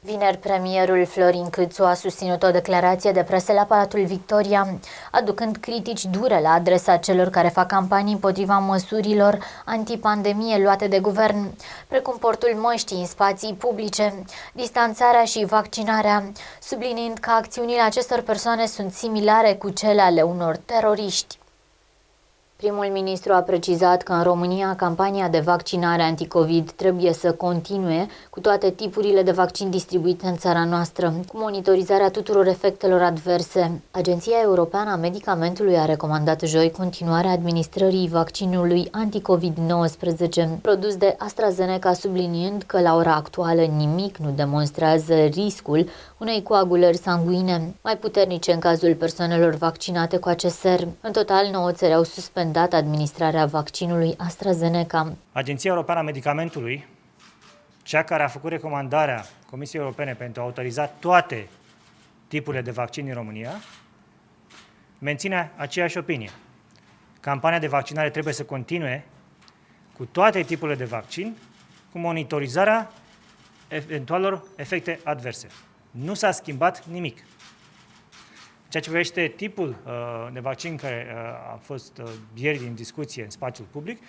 Vineri, premierul Florin Câțu a susținut o declarație de presă la Palatul Victoria, aducând critici dure la adresa celor care fac campanii împotriva măsurilor antipandemie luate de guvern, precum portul măștii în spații publice, distanțarea și vaccinarea, subliniind că acțiunile acestor persoane sunt similare cu cele ale unor teroriști. Primul ministru a precizat că în România campania de vaccinare anticovid trebuie să continue cu toate tipurile de vaccin distribuite în țara noastră, cu monitorizarea tuturor efectelor adverse. Agenția Europeană a Medicamentului a recomandat joi continuarea administrării vaccinului anticovid-19 produs de AstraZeneca, subliniind că la ora actuală nimic nu demonstrează riscul unei coagulări sanguine mai puternice în cazul persoanelor vaccinate cu acest ser. În total, 9 țări au suspendat administrarea vaccinului AstraZeneca. Agenția Europeană a Medicamentului, cea care a făcut recomandarea Comisiei Europene pentru a autoriza toate tipurile de vaccin în România, menține aceeași opinie. Campania de vaccinare trebuie să continue cu toate tipurile de vaccin, cu monitorizarea eventualelor efecte adverse. Nu s-a schimbat nimic. Ceea ce privește tipul de vaccin care a fost ieri din discuție în spațiul public,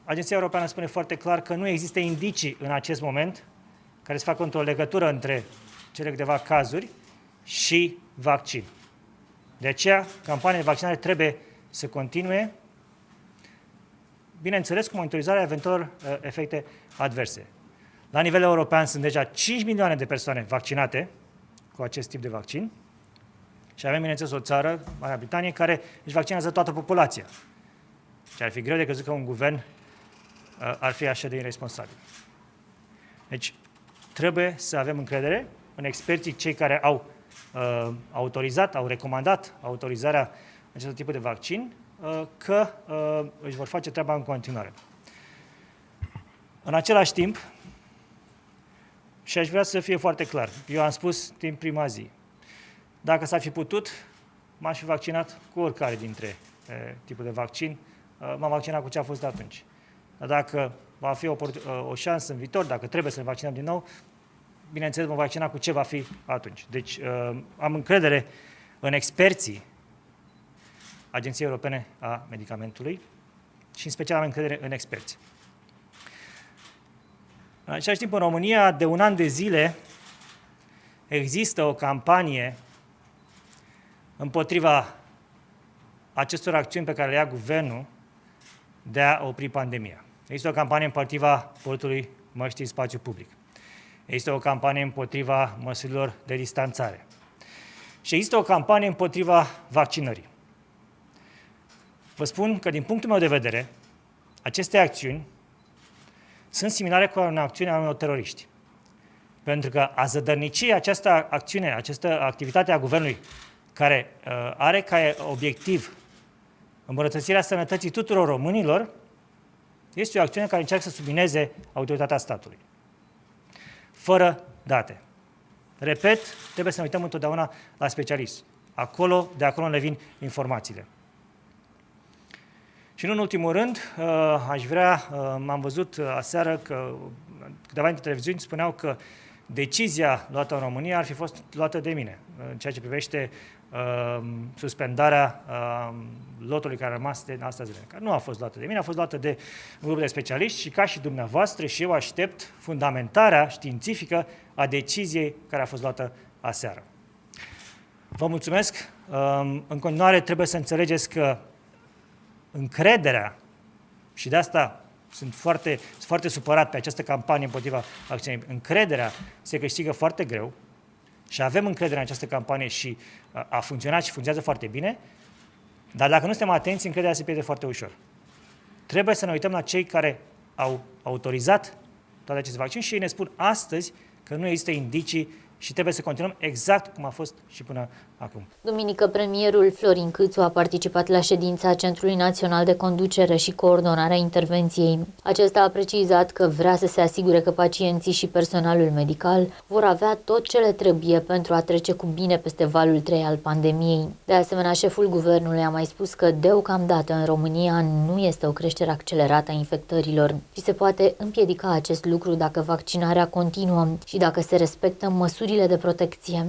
Agenția Europeană spune foarte clar că nu există indicii în acest moment care să facă o legătură între cele câteva cazuri și vaccin. De aceea, campania de vaccinare trebuie să continue, bineînțeles, cu monitorizarea eventualelor efecte adverse. La nivel european sunt deja 5 milioane de persoane vaccinate cu acest tip de vaccin și avem, bineînțeles, o țară, Marea Britanie, care își vaccinează toată populația. Și ar fi greu de crezut că un guvern ar fi așa de irresponsabil. Deci, trebuie să avem încredere în experții, cei care au autorizat, au recomandat autorizarea acestui tip de vaccin, că își vor face treaba în continuare. În același timp, și aș vrea să fie foarte clar, eu am spus din prima zi, dacă s-ar fi putut, m-aș fi vaccinat cu oricare dintre tipul de vaccin, m-am vaccinat cu ce a fost de atunci. Dar dacă va fi o șansă în viitor, dacă trebuie să ne vaccinăm din nou, bineînțeles, mă vaccina cu ce va fi atunci. Deci am încredere în experții Agenției Europene a Medicamentului și în special am încredere în experți. În același timp, în România, de un an de zile, există o campanie împotriva acestor acțiuni pe care le ia guvernul de a opri pandemia. Există o campanie împotriva portului măștii în spațiu public. Există o campanie împotriva măsurilor de distanțare. Și există o campanie împotriva vaccinării. Vă spun că, din punctul meu de vedere, aceste acțiuni sunt similare cu o acțiune a unor teroriști. Pentru că a zădărnici această acțiune, această activitate a guvernului, care are ca obiectiv îmbunătățirea sănătății tuturor românilor, este o acțiune care încearcă să submineze autoritatea statului. Fără date. Repet, trebuie să ne uităm întotdeauna la specialiști. De acolo ne vin informațiile. Și nu în ultimul rând, m-am văzut aseară că câteva dintre televiziuni spuneau că decizia luată în România ar fi fost luată de mine, în ceea ce privește suspendarea lotului care a rămas de AstraZeneca. Nu a fost luată de mine, a fost luată de un grup de specialiști și ca și dumneavoastră și eu aștept fundamentarea științifică a deciziei care a fost luată aseară. Vă mulțumesc. În continuare trebuie să înțelegeți că încrederea, și de asta sunt foarte supărat pe această campanie împotriva vaccinării, încrederea se câștigă foarte greu și avem încredere în această campanie și a funcționat și funcționează foarte bine, dar dacă nu suntem atenți, încrederea se pierde foarte ușor. Trebuie să ne uităm la cei care au autorizat toate aceste vaccini și ei ne spun astăzi că nu există indicii și trebuie să continuăm exact cum a fost și până acum. Duminică, premierul Florin Câțu a participat la ședința Centrului Național de Conducere și Coordonare a Intervenției. Acesta a precizat că vrea să se asigure că pacienții și personalul medical vor avea tot ce le trebuie pentru a trece cu bine peste valul 3 al pandemiei. De asemenea, șeful guvernului a mai spus că deocamdată în România nu este o creștere accelerată a infectărilor și se poate împiedica acest lucru dacă vaccinarea continuă și dacă se respectă măsurile de protecție.